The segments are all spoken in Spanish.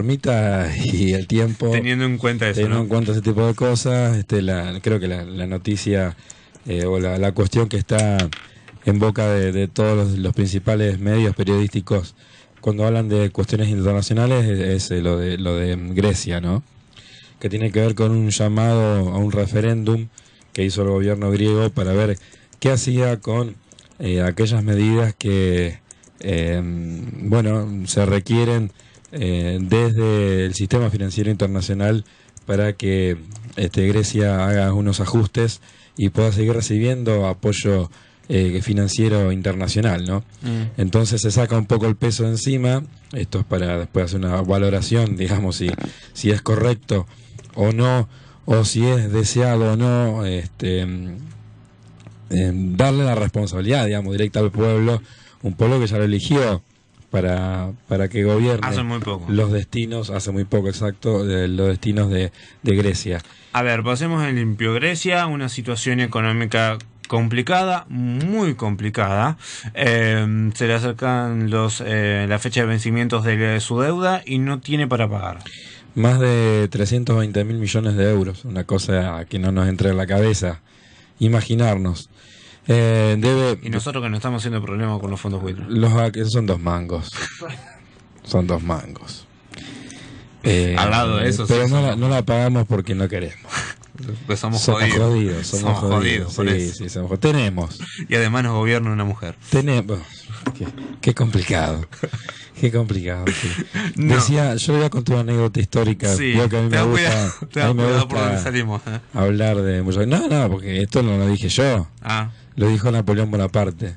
formita y el tiempo. Teniendo en cuenta eso, teniendo ¿no? en cuenta ese tipo de cosas, creo que la noticia o la cuestión que está en boca de todos los principales medios periodísticos cuando hablan de cuestiones internacionales es lo de Grecia, ¿no? Que tiene que ver con un llamado a un referéndum que hizo el gobierno griego para ver qué hacía con aquellas medidas que se requieren desde el sistema financiero internacional para que Grecia haga unos ajustes y pueda seguir recibiendo apoyo financiero internacional, ¿no? Entonces se saca un poco el peso de encima. Esto es para después hacer una valoración, digamos, si es correcto o no, o si es deseado o no, darle la responsabilidad, digamos, directa al pueblo, un pueblo que ya lo eligió para que gobierne Hace muy poco. los destinos, hace muy poco, exacto, los destinos de Grecia. A ver, pasemos en limpio. Grecia, una situación económica complicada, muy complicada. Se le acercan la fecha de vencimientos de su deuda y no tiene para pagar. Más de 320.000 millones de euros, una cosa que no nos entra en la cabeza imaginarnos. Y nosotros que no estamos haciendo problemas con los fondos buitres. Son 2 mangos. Son 2 mangos. Al lado de eso, pero sí, no la pagamos porque no queremos. Pues somos Somos jodidos. Somos jodidos. Sí, tenemos. Y además nos gobierna una mujer. Tenemos. Qué complicado. Qué complicado, sí. No. Decía, yo le voy a contar una anécdota histórica. Sí, Digo que a mí me gusta, por donde salimos. hablar de... No, porque esto no lo dije yo. Lo dijo Napoleón Bonaparte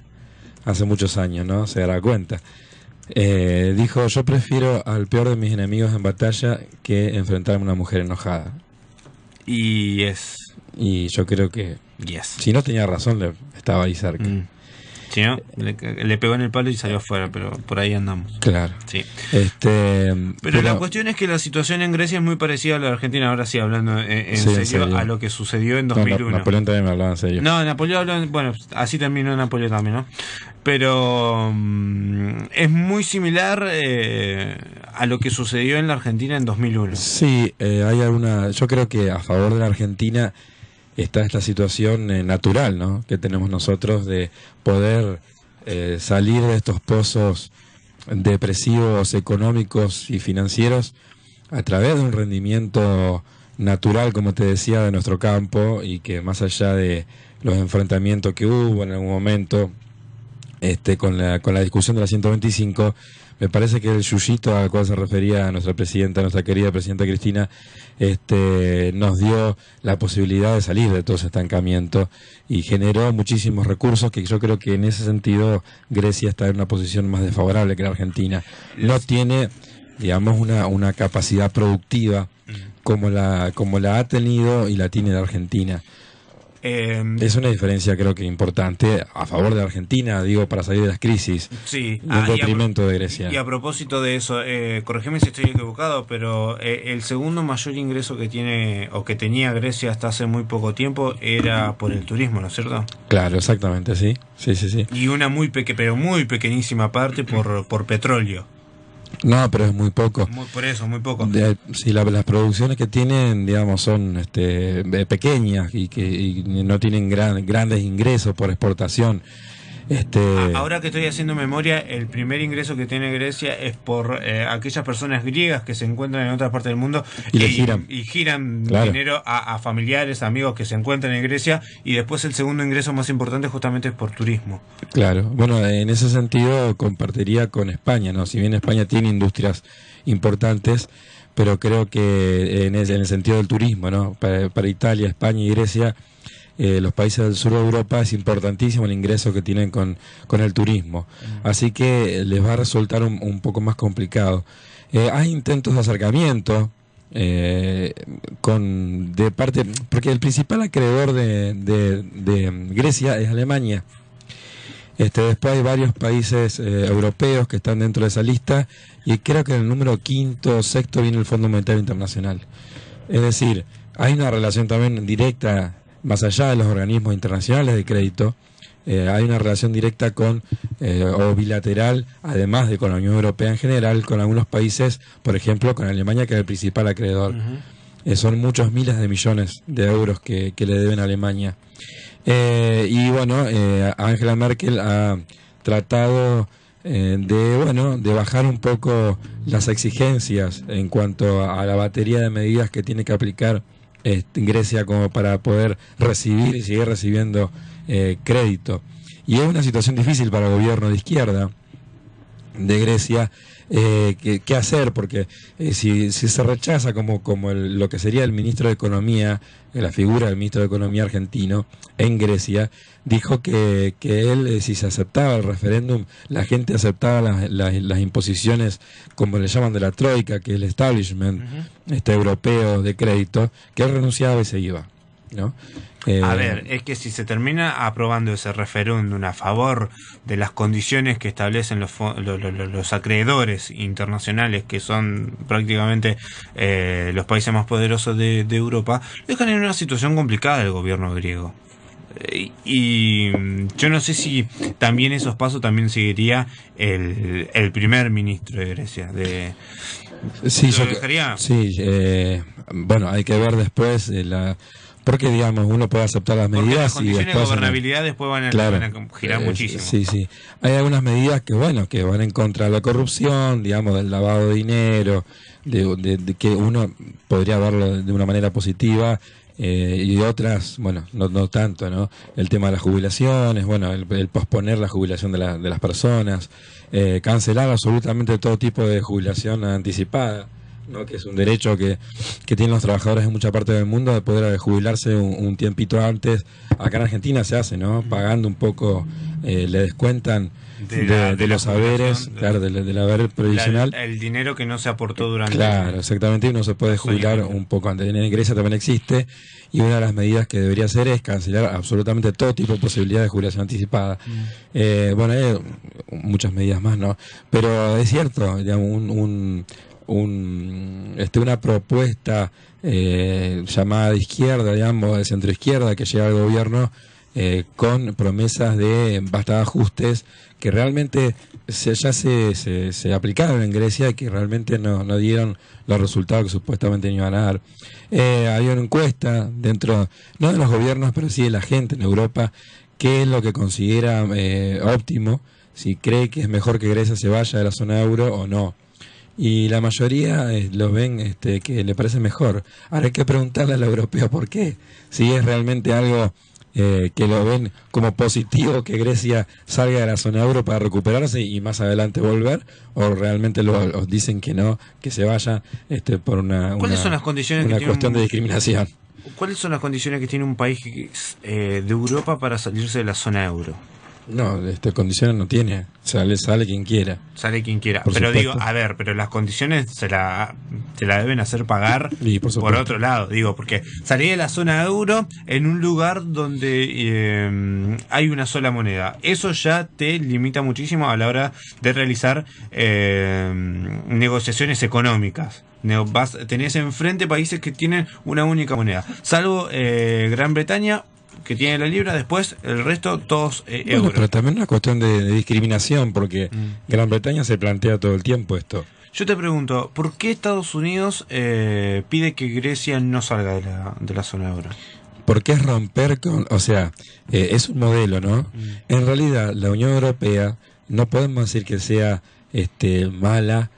hace muchos años, ¿no? Se dará cuenta. Dijo, yo prefiero al peor de mis enemigos en batalla que enfrentarme a una mujer enojada. Y yo creo que si no tenía razón, estaba ahí cerca. Si no, le pegó en el palo y salió afuera, pero por ahí andamos. Claro. Sí. Pero la cuestión es que la situación en Grecia es muy parecida a la de Argentina, ahora sí, hablando en serio, a lo que sucedió en 2001. No, Napoleón también me hablaba en serio. No, Napoleón habló, bueno, así terminó Napoleón también, ¿no? Pero es muy similar a lo que sucedió en la Argentina en 2001. Sí, hay alguna... Yo creo que a favor de la Argentina está esta situación natural, ¿no? Que tenemos nosotros de poder salir de estos pozos depresivos económicos y financieros a través de un rendimiento natural, como te decía, de nuestro campo, y que más allá de los enfrentamientos que hubo en algún momento con la discusión de la 125, me parece que el yuyito al cual se refería nuestra querida presidenta Cristina, nos dio la posibilidad de salir de todo ese estancamiento y generó muchísimos recursos que yo creo que en ese sentido Grecia está en una posición más desfavorable que la Argentina. No tiene, digamos, una capacidad productiva como la ha tenido y la tiene la Argentina. Es una diferencia, creo que importante a favor de Argentina, digo, para salir de las crisis. Sí, en detrimento de Grecia. Y a propósito de eso, corregime si estoy equivocado, pero el segundo mayor ingreso que tiene o que tenía Grecia hasta hace muy poco tiempo era por el turismo, ¿no es cierto? Claro, exactamente, sí. Y una muy pequeñísima parte por petróleo. No, pero es muy poco. Por eso, muy poco. Las producciones que tienen, digamos, son pequeñas y no tienen grandes ingresos por exportación. Ahora que estoy haciendo memoria, el primer ingreso que tiene Grecia es por aquellas personas griegas que se encuentran en otras partes del mundo y giran claro, dinero a familiares, amigos que se encuentran en Grecia, y después el segundo ingreso más importante justamente es por turismo. Claro, bueno, en ese sentido compartiría con España, ¿no? Si bien España tiene industrias importantes, pero creo que en el sentido del turismo, ¿no? Para Italia, España y Grecia, los países del sur de Europa, es importantísimo el ingreso que tienen con el turismo. Así que les va a resultar un poco más complicado. Hay intentos de acercamiento porque el principal acreedor de Grecia es Alemania. Después hay varios países europeos que están dentro de esa lista, y creo que en el número 5º o 6º viene el Fondo Monetario Internacional. Es decir, hay una relación también directa, más allá de los organismos internacionales de crédito, hay una relación directa con, o bilateral, además de con la Unión Europea en general, con algunos países, por ejemplo, con Alemania, que es el principal acreedor. Son muchos miles de millones de euros que le deben a Alemania. Y bueno, Angela Merkel ha tratado de bajar un poco las exigencias en cuanto a la batería de medidas que tiene que aplicar Grecia como para poder recibir y seguir recibiendo crédito. Y es una situación difícil para el gobierno de izquierda de Grecia. ¿Qué hacer? Porque si se rechaza lo que sería el ministro de Economía, la figura del ministro de Economía argentino en Grecia, dijo que él, si se aceptaba el referéndum, la gente aceptaba las imposiciones, como le llaman, de la Troika, que es el establishment europeo de crédito, que él renunciaba y se iba, ¿no? A ver, es que si se termina aprobando ese referéndum a favor de las condiciones que establecen los acreedores internacionales, que son prácticamente los países más poderosos de Europa, dejan en una situación complicada el gobierno griego. Y yo no sé si también esos pasos también seguiría el primer ministro de Grecia. Sí, ¿Lo dejaría? Sí, bueno, hay que ver después porque, digamos, uno puede aceptar las medidas. Porque las condiciones de gobernabilidad después van a girar muchísimo. Sí, sí. Hay algunas medidas que van en contra de la corrupción, digamos, del lavado de dinero, de que uno podría verlo de una manera positiva, y otras, bueno, no tanto, ¿no? El tema de las jubilaciones, bueno, el posponer la jubilación de las personas, cancelar absolutamente todo tipo de jubilación anticipada, ¿no? Que es un derecho que tienen los trabajadores en mucha parte del mundo, de poder jubilarse un tiempito antes. Acá en Argentina se hace, ¿no? Pagando un poco, le descuentan de los haberes, claro, del haber previsional. El dinero que no se aportó durante. Claro, exactamente, y uno se puede jubilar un poco antes. En Grecia también existe, y una de las medidas que debería hacer es cancelar absolutamente todo tipo de posibilidad de jubilación anticipada. Bueno, hay muchas medidas más, ¿no? Pero es cierto, digamos, una propuesta llamada de izquierda, digamos, de centroizquierda, que llega al gobierno con promesas de basta de ajustes que realmente ya se aplicaron en Grecia y que realmente no dieron los resultados que supuestamente iban a dar. Había una encuesta dentro, no de los gobiernos, pero sí de la gente en Europa, qué es lo que considera óptimo, si cree que es mejor que Grecia se vaya de la zona euro o no. Y la mayoría lo ven que le parece mejor. Ahora hay que preguntarle a la europea por qué. Si es realmente algo que lo ven como positivo que Grecia salga de la zona euro para recuperarse y más adelante volver, o realmente los dicen que no, que se vaya por ¿Cuáles son las condiciones una que cuestión de discriminación? ¿Cuáles son las condiciones que tiene un país de Europa para salirse de la zona euro? No, condiciones no tiene. Sale quien quiera. Sale quien quiera. Por pero supuesto. Digo, a ver, pero las condiciones se la deben hacer pagar por otro lado. Digo, porque salir de la zona euro en un lugar donde hay una sola moneda. Eso ya te limita muchísimo a la hora de realizar negociaciones económicas. Tenés enfrente países que tienen una única moneda. Salvo Gran Bretaña, que tiene la libra, después el resto todos euros. Pero también una cuestión de discriminación, porque Gran Bretaña se plantea todo el tiempo esto. Yo te pregunto, ¿por qué Estados Unidos pide que Grecia no salga de la zona euro? Porque es romper con, o sea, es un modelo, ¿no? En realidad, la Unión Europea no podemos decir que sea mala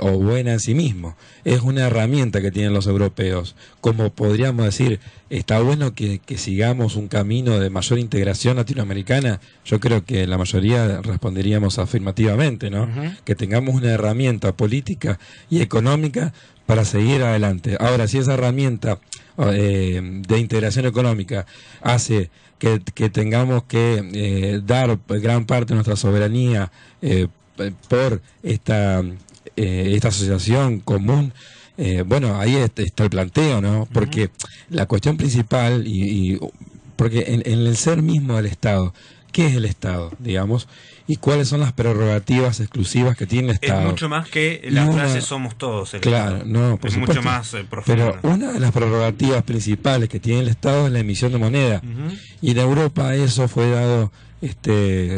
o buena en sí mismo. Es una herramienta que tienen los europeos. Como podríamos decir, está bueno que sigamos un camino de mayor integración latinoamericana. Yo creo que la mayoría responderíamos afirmativamente, ¿no? Que tengamos una herramienta política y económica para seguir adelante. Ahora, si esa herramienta de integración económica hace que tengamos que dar gran parte de nuestra soberanía por esta asociación común, bueno, ahí está el planteo, ¿no? Porque la cuestión principal, porque en el ser mismo del Estado, qué es el Estado, digamos, y cuáles son las prerrogativas exclusivas que tiene el Estado. Es mucho más que la frase somos todos. Claro, no, por es supuesto, mucho más profundo. Pero una de las prerrogativas principales que tiene el Estado es la emisión de moneda. Y en Europa eso fue dado,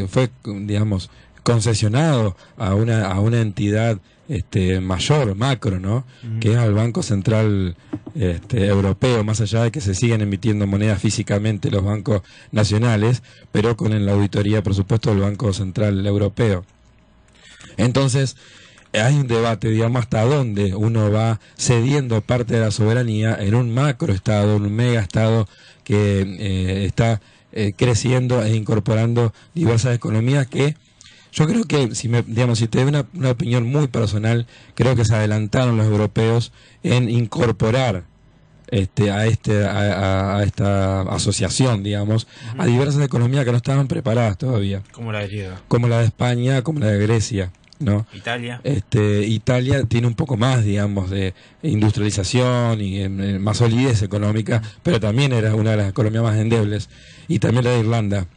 fue, digamos, concesionado a una entidad mayor, macro, ¿no? Que es al Banco Central Europeo, más allá de que se siguen emitiendo monedas físicamente los bancos nacionales, pero con la auditoría, por supuesto, del Banco Central Europeo. Entonces, hay un debate, digamos, hasta dónde uno va cediendo parte de la soberanía en un macroestado, en un megaestado que está creciendo e incorporando diversas economías que yo creo que, si te doy una opinión muy personal, creo que se adelantaron los europeos en incorporar a esta asociación, digamos, a diversas economías que no estaban preparadas todavía. Como la griega. Como la de España, como la de Grecia, ¿no? Italia. Italia tiene un poco más, digamos, de industrialización y más solidez económica, pero también era una de las economías más endebles. Y también la de Irlanda.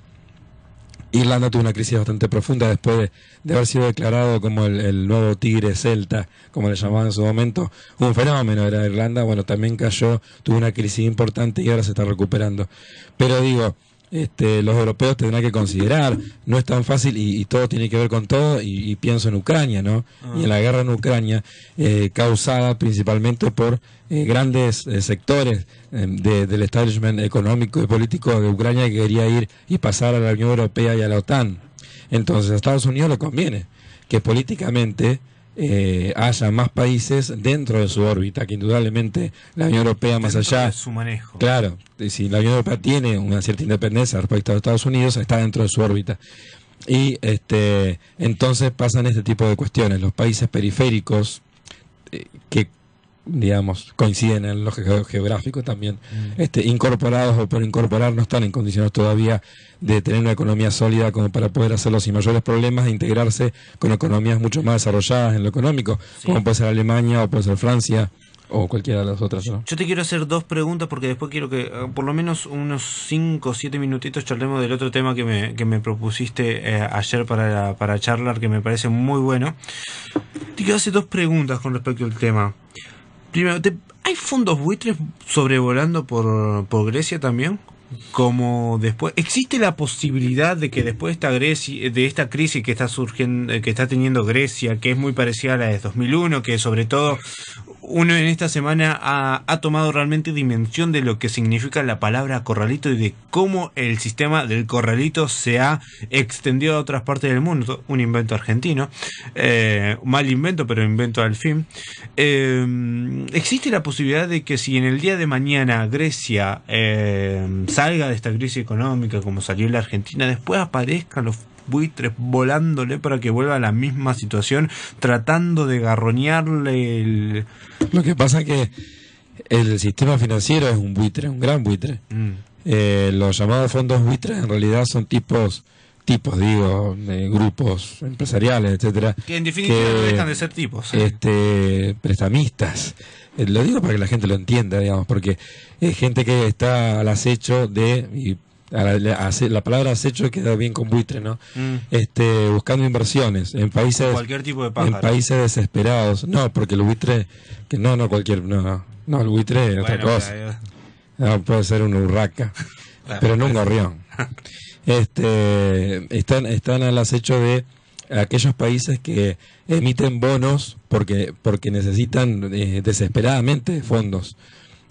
Irlanda tuvo una crisis bastante profunda después de haber sido declarado como el nuevo tigre celta, como le llamaban en su momento. Un fenómeno era Irlanda, bueno, también cayó, tuvo una crisis importante y ahora se está recuperando. Pero digo, los europeos tendrán que considerar, no es tan fácil y todo tiene que ver con todo, y pienso en Ucrania, ¿no? Y en la guerra en Ucrania, causada principalmente por grandes sectores del establishment económico y político de Ucrania, que quería ir y pasar a la Unión Europea y a la OTAN. Entonces a Estados Unidos le conviene que políticamente haya más países dentro de su órbita, que indudablemente la Unión Europea, más allá de su manejo. Claro, si la Unión Europea tiene una cierta independencia respecto a los Estados Unidos, está dentro de su órbita. Y entonces pasan este tipo de cuestiones. Los países periféricos que, digamos, coinciden en lo geográfico también, incorporados o por incorporar, no están en condiciones todavía de tener una economía sólida como para poder hacerlo sin mayores problemas, e integrarse con economías mucho más desarrolladas en lo económico, como puede ser Alemania o puede ser Francia o cualquiera de las otras, ¿no? Yo te quiero hacer dos preguntas porque después quiero que por lo menos unos 5 o 7 minutitos charlemos del otro tema que me propusiste ayer para charlar, que me parece muy bueno. Te quiero hacer dos preguntas con respecto al tema. Primero, ¿hay fondos buitres sobrevolando por Grecia también? Como después, ¿existe la posibilidad de que después de esta crisis que está surgiendo, que está teniendo Grecia, que es muy parecida a la de 2001, que sobre todo uno en esta semana ha tomado realmente dimensión de lo que significa la palabra corralito y de cómo el sistema del corralito se ha extendido a otras partes del mundo? Un invento argentino, mal invento, pero invento al fin. ¿Existe la posibilidad de que si en el día de mañana Grecia salga de esta crisis económica como salió la Argentina, después aparezcan los buitres volándole para que vuelva a la misma situación, tratando de garroñarle Lo que pasa es que el sistema financiero es un buitre, un gran buitre. Los llamados fondos buitres en realidad son tipos grupos empresariales, etcétera, que en definitiva no dejan de ser tipos, prestamistas. Lo digo para que la gente lo entienda, digamos, porque es gente que está al acecho la palabra acecho queda bien con buitre, ¿no? Buscando inversiones en países, cualquier tipo de pájaro, en países desesperados. No, porque el buitre, que no el buitre es otra cosa. No, puede ser una urraca, pero no un gorrión. Están al acecho de aquellos países que emiten bonos porque necesitan desesperadamente fondos.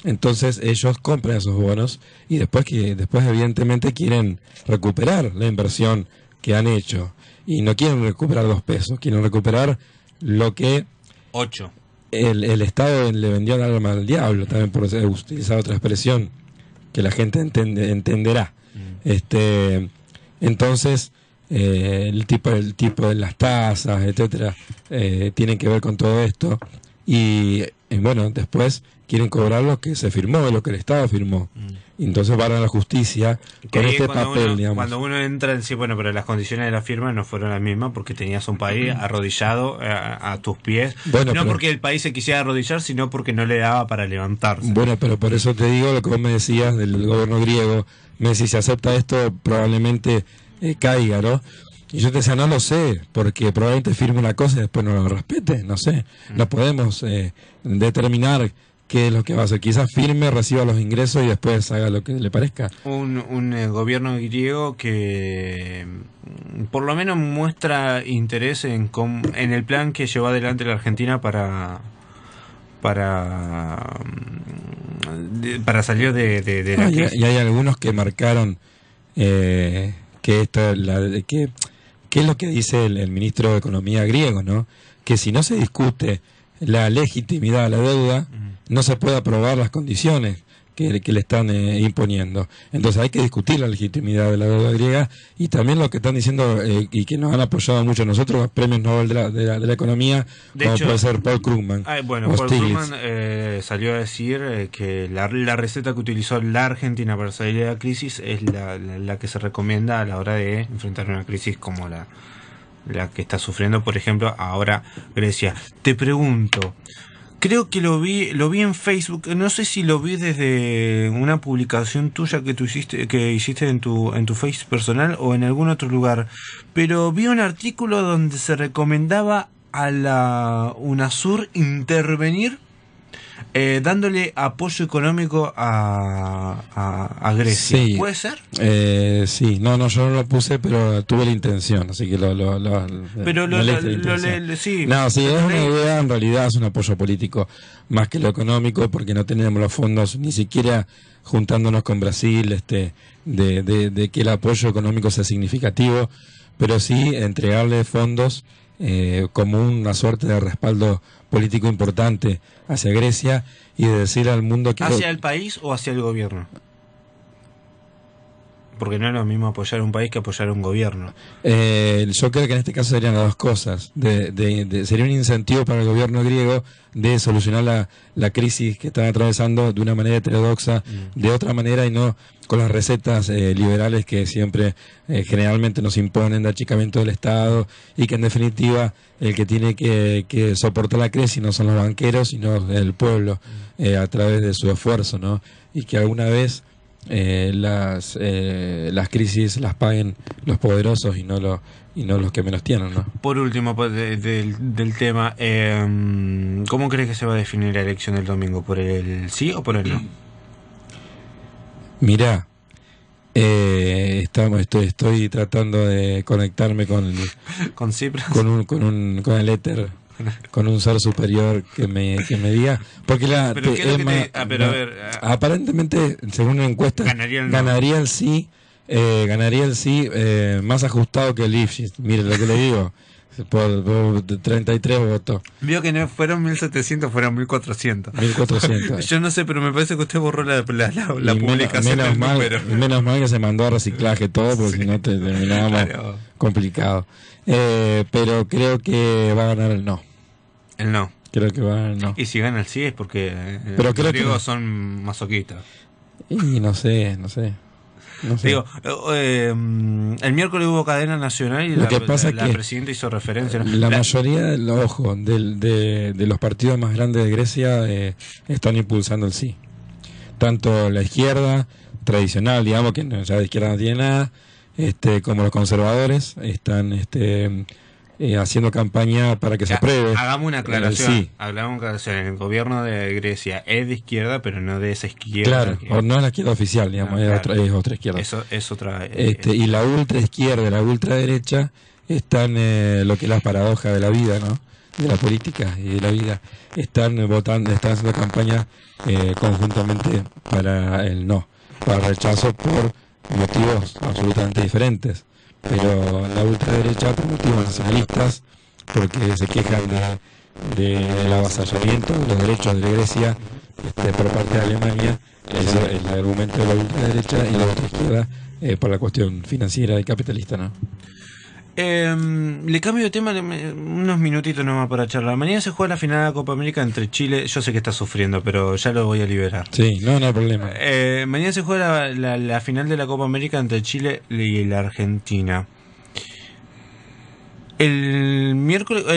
Entonces ellos compran esos bonos y después evidentemente quieren recuperar la inversión que han hecho, y no quieren recuperar 2 pesos, quieren recuperar lo que 8 el Estado le vendió el alma al diablo, también por utilizar otra expresión que la gente entenderá. Entonces el tipo de las tasas, etcétera, tienen que ver con todo esto, y bueno, después quieren cobrar lo que se firmó, lo que el Estado firmó. Y entonces van a la justicia con este papel, digamos. Cuando uno entra en sí, bueno, pero las condiciones de la firma no fueron las mismas, porque tenías un país arrodillado a tus pies. Bueno, no porque el país se quisiera arrodillar, sino porque no le daba para levantarse. Bueno, pero por eso te digo lo que vos me decías del gobierno griego. Me decís, si acepta esto, probablemente caiga, ¿no? Y yo te decía, no lo sé, porque probablemente firme una cosa y después no lo respete, no sé. No podemos determinar qué es lo que va a hacer. Quizás firme, reciba los ingresos y después haga lo que le parezca. Un gobierno griego que por lo menos muestra interés en el plan que llevó adelante la Argentina para salir de la crisis. Y hay algunos que marcaron que esto, ¿qué es lo que dice el ministro de Economía griego, ¿no? Que si no se discute la legitimidad de la deuda, no se puede aprobar las condiciones que le están imponiendo. Entonces hay que discutir la legitimidad de la deuda griega, y también lo que están diciendo y que nos han apoyado mucho a nosotros, premios Nobel de la economía, de como hecho, puede ser Paul Krugman. Paul Krugman salió a decir que la receta que utilizó la Argentina para salir de la crisis es la que se recomienda a la hora de enfrentar una crisis como la que está sufriendo, por ejemplo, ahora Grecia. Te pregunto, creo que lo vi en Facebook, no sé si lo vi desde una publicación tuya que hiciste en tu Face personal o en algún otro lugar, pero vi un artículo donde se recomendaba a la UNASUR intervenir dándole apoyo económico a Grecia. Sí. ¿Puede ser? Sí, no, yo no lo puse, pero tuve la intención, así que sí. No, sí, es una idea, en realidad es un apoyo político más que lo económico, porque no tenemos los fondos, ni siquiera juntándonos con Brasil, de que el apoyo económico sea significativo, pero sí entregarle fondos como una suerte de respaldo político importante hacia Grecia, y de decir al mundo que... ¿Hacia el país o hacia el gobierno? Porque no es lo mismo apoyar a un país que apoyar a un gobierno. Yo creo que en este caso serían las dos cosas. Sería un incentivo para el gobierno griego de solucionar la crisis que están atravesando de una manera heterodoxa, de otra manera, y no con las recetas liberales que siempre generalmente nos imponen, de achicamiento del Estado, y que en definitiva el que tiene que soportar la crisis no son los banqueros, sino el pueblo, a través de su esfuerzo, ¿no? Y que alguna vez las crisis las paguen los poderosos y no los que menos tienen, ¿no? Por último, del tema, ¿cómo crees que se va a definir la elección del domingo? ¿Por el sí o por el no? Mirá, estoy tratando de conectarme con Cipras, con el éter, con un ser superior que me diga, porque aparentemente, según una encuesta, ganaría el sí más ajustado que el Lifshitz. Mire lo que le digo, por 33 votos. Vio que no fueron 1700, fueron 1400. 1400. Yo no sé, pero me parece que usted borró la publicación. Menos mal que se mandó a reciclaje todo, porque si no terminábamos complicado. Pero creo que va a ganar el no. El no. Creo que va a ganar el no. Y si gana el sí es porque pero los griegos son masoquistas. Y no sé. Digo, el miércoles hubo cadena nacional y la presidenta hizo referencia, ¿no? La mayoría de los partidos más grandes de Grecia están impulsando el sí. Tanto la izquierda tradicional, digamos, que ya de izquierda no tiene nada, como los conservadores están haciendo campaña para que se apruebe. Hagamos una aclaración. Sí. El gobierno de Grecia es de izquierda, pero no de esa izquierda. Claro, no es la izquierda oficial, digamos, es otra izquierda. Eso es otra. Y la ultra izquierda y la ultraderecha están, lo que es la paradoja de la vida, ¿no? De la política y de la vida, están haciendo campaña conjuntamente para el no, para el rechazo, por motivos absolutamente diferentes. Pero la ultraderecha por motivos nacionalistas, porque se quejan del avasallamiento de los derechos de Grecia por parte de Alemania. Ese es el argumento de la ultraderecha, y la otra izquierda por la cuestión financiera y capitalista, ¿no? Le cambio de tema unos minutitos nomás para charlar. Mañana se juega la final de la Copa América entre Chile. Yo sé que está sufriendo, pero ya lo voy a liberar. Sí, no hay problema. Mañana se juega la final de la Copa América entre Chile y la Argentina. El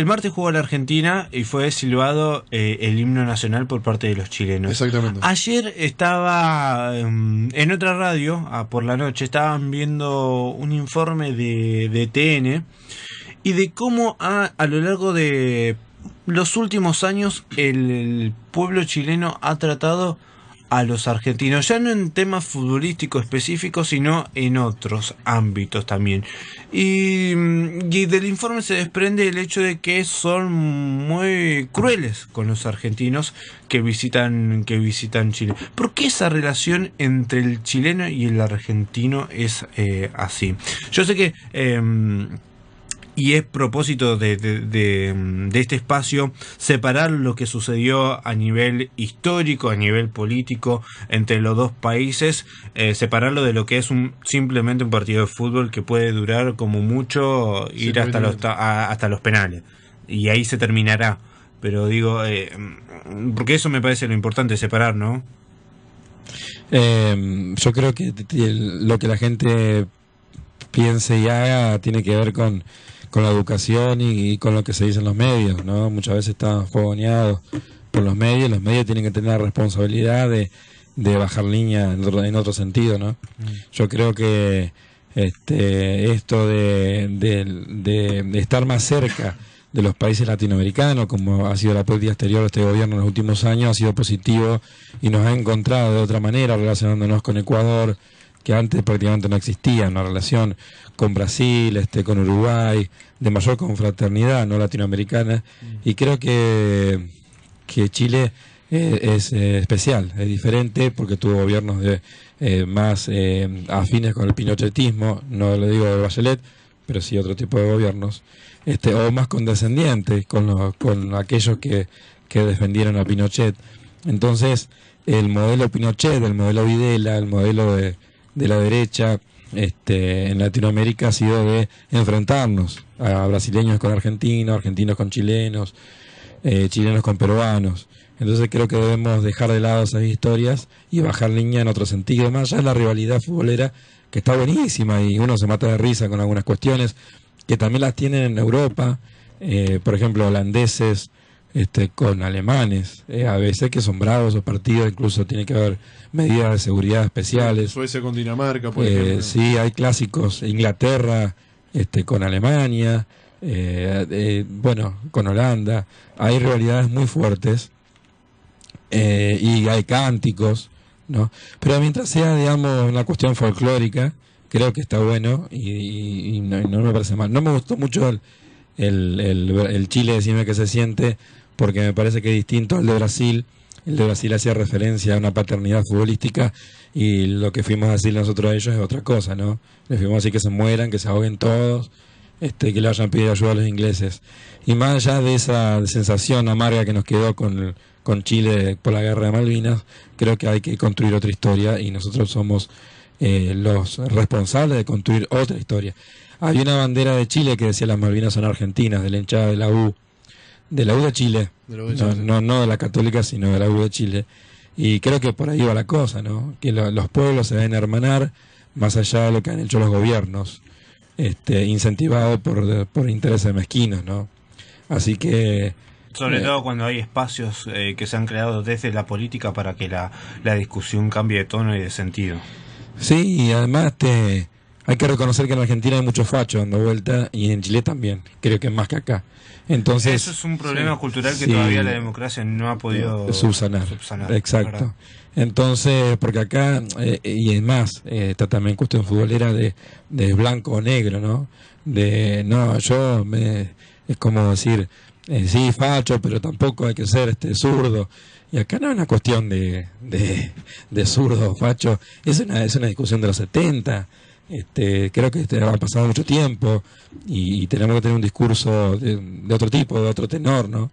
martes jugó la Argentina y fue silbado el himno nacional por parte de los chilenos. Exactamente. Ayer estaba en otra radio, por la noche, estaban viendo un informe de TN y de cómo a lo largo de los últimos años el pueblo chileno ha tratado a los argentinos, ya no en temas futbolísticos específicos, sino en otros ámbitos también. Y del informe se desprende el hecho de que son muy crueles con los argentinos que visitan Chile. ¿Por qué esa relación entre el chileno y el argentino es así? Yo sé que y es propósito de este espacio separar lo que sucedió a nivel histórico, a nivel político entre los dos países, separarlo de lo que es simplemente un partido de fútbol que puede durar como mucho ir hasta los penales y ahí se terminará. Pero digo, porque eso me parece lo importante, separar, ¿no? Yo creo que lo que la gente piense y haga tiene que ver con la educación y con lo que se dice en los medios, ¿no? Muchas veces están fogoneados por los medios tienen que tener la responsabilidad de bajar línea en otro sentido, ¿no? Yo creo que esto de estar más cerca de los países latinoamericanos, como ha sido la política exterior de este gobierno en los últimos años, ha sido positivo y nos ha encontrado de otra manera relacionándonos con Ecuador, que antes prácticamente no existía, una relación con Brasil, con Uruguay, de mayor confraternidad no latinoamericana, y creo que Chile es especial, es diferente porque tuvo gobiernos más afines con el pinochetismo, no le digo de Bachelet, pero sí otro tipo de gobiernos, o más condescendientes con aquellos que defendieron a Pinochet. Entonces, el modelo Pinochet, el modelo Videla, el modelo de la derecha en Latinoamérica ha sido de enfrentarnos a brasileños con argentinos, argentinos con chilenos, chilenos con peruanos. Entonces creo que debemos dejar de lado esas historias y bajar línea en otro sentido, más allá de la rivalidad futbolera, que está buenísima y uno se mata de risa con algunas cuestiones que también las tienen en Europa, por ejemplo holandeses con alemanes, a veces que son bravos esos partidos, incluso tiene que haber medidas de seguridad especiales. Suecia con Dinamarca, por ejemplo. Sí, hay clásicos, Inglaterra con Alemania, bueno, con Holanda, hay rivalidades muy fuertes y hay cánticos, ¿no? Pero mientras sea, digamos, una cuestión folclórica, creo que está bueno y no me parece mal. No me gustó mucho el Chile, decime que se siente, porque me parece que es distinto al de Brasil. El de Brasil hacía referencia a una paternidad futbolística y lo que fuimos a decir nosotros a ellos es otra cosa, ¿no? Les fuimos a decir que se mueran, que se ahoguen todos, que le vayan a pedir ayuda a los ingleses. Y más allá de esa sensación amarga que nos quedó con Chile por la guerra de Malvinas, creo que hay que construir otra historia y nosotros somos los responsables de construir otra historia. Había una bandera de Chile que decía las Malvinas son argentinas, de la hinchada de la U de Chile, no de la Católica, sino de la U de Chile. Y creo que por ahí va la cosa, ¿no? Que los pueblos se deben hermanar más allá de lo que han hecho los gobiernos, incentivados por intereses mezquinos, ¿no? Así que sobre todo cuando hay espacios que se han creado desde la política para que la discusión cambie de tono y de sentido. Sí, y además hay que reconocer que en Argentina hay muchos fachos dando vuelta y en Chile también, creo que más que acá. Entonces, eso es un problema cultural que todavía la democracia no ha podido subsanar. Exacto. ¿Verdad? Entonces, porque acá, y es más, está también cuestión futbolera de blanco o negro, ¿no? Es como decir, sí, facho, pero tampoco hay que ser zurdo. Y acá no es una cuestión de zurdo o facho, es una discusión de los 70. Creo que ha pasado mucho tiempo y tenemos que tener un discurso de otro tipo, de otro tenor, ¿no?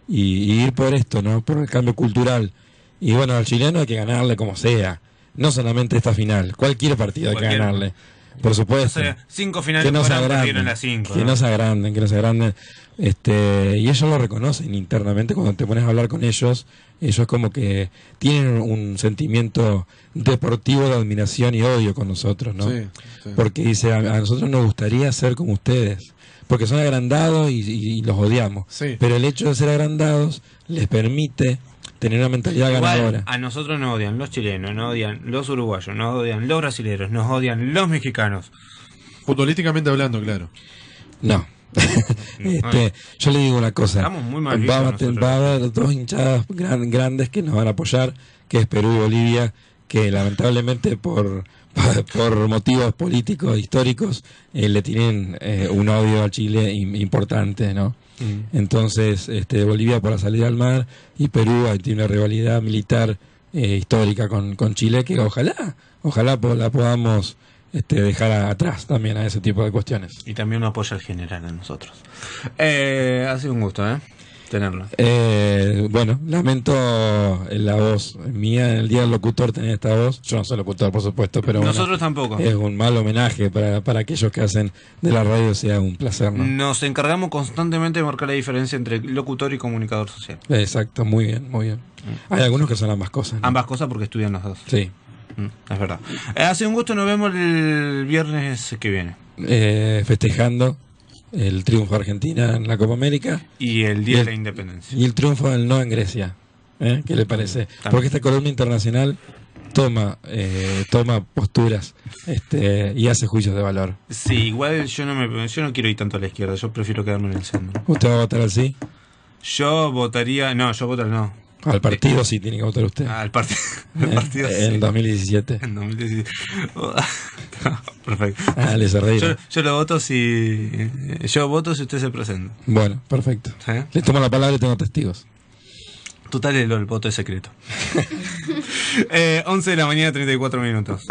Y ir por esto, ¿no? Por el cambio cultural. Y bueno, al chileno hay que ganarle como sea, no solamente esta final, cualquier partido hay que ganarle, por supuesto. O sea, 5 finales que no se agranden, las 5, que no se agranden, y ellos lo reconocen internamente cuando te pones a hablar con ellos como que tienen un sentimiento deportivo de admiración y odio con nosotros, ¿no? Sí. Porque dice, a nosotros nos gustaría ser como ustedes, porque son agrandados y los odiamos. Sí. Pero el hecho de ser agrandados les permite tener una mentalidad ganadora. A nosotros nos odian los chilenos, nos odian los uruguayos, nos odian los brasileños, nos odian los mexicanos. Futbolísticamente hablando, claro. No. Yo le digo una cosa. Estamos muy mal va a vistos haber dos hinchadas grandes que nos van a apoyar, que es Perú y Bolivia, que lamentablemente por motivos políticos históricos le tienen un odio a Chile importante, ¿no? Entonces Bolivia por la salida al mar y Perú tiene una rivalidad militar histórica con Chile, que ojalá la podamos dejar atrás también a ese tipo de cuestiones. Y también nos apoya el general a nosotros. Ha sido un gusto, tenerlo. Bueno, lamento la voz mía en el día del locutor tener esta voz. Yo no soy locutor, por supuesto, pero nosotros tampoco. Es un mal homenaje para aquellos que hacen de la radio, sea un placer, ¿no? Nos encargamos constantemente de marcar la diferencia entre locutor y comunicador social. Exacto, muy bien, muy bien. Hay algunos que son ambas cosas, ¿no? Ambas cosas porque estudian los dos. Sí. Es verdad. Ha sido un gusto, nos vemos el viernes que viene. Festejando el triunfo de Argentina en la Copa América y el Día de la Independencia y el triunfo del no en Grecia. ¿Qué le parece? También. Porque esta columna internacional toma posturas y hace juicios de valor. Sí, igual yo no quiero ir tanto a la izquierda, yo prefiero quedarme en el centro. ¿Usted va a votar al sí? Yo votaría, no, yo voto al no. Al partido sí tiene que votar usted. Al partido sí. En 2017. En 2017. Perfecto. Le Cerreira. Yo lo voto si usted se presenta. Bueno, perfecto. Le tomo la palabra y tengo testigos. Total, el voto es secreto. 11 de la mañana, 34 minutos.